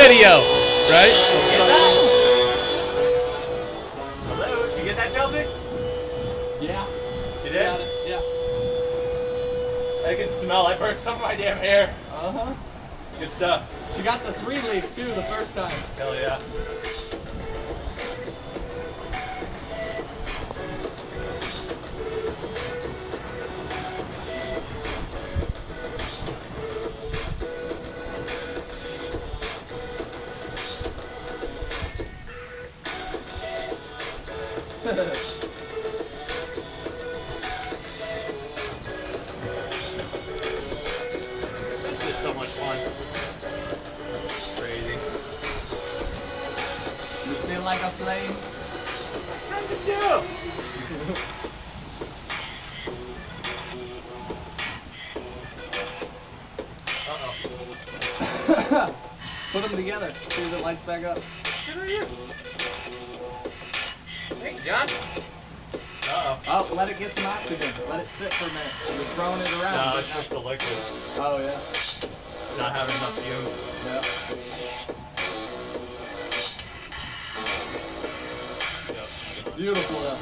video, right? Hello, did you get that, Chelsea? Yeah. You did? Got it. Yeah. I can smell. I burnt some of my damn hair. Uh-huh. Good stuff. She got the 3-leaf too the first time. Hell yeah. This is so much fun. It's crazy. You feel like a flame? How did you do? Uh-oh. Put them together. See if it lights back up. Good on you. Thanks, John. Uh-oh. Oh, let it get some oxygen. Let it sit for a minute. You're throwing it around. No, it's just the liquid. Oh, yeah. It's not having enough fumes. Yeah. Beautiful, though.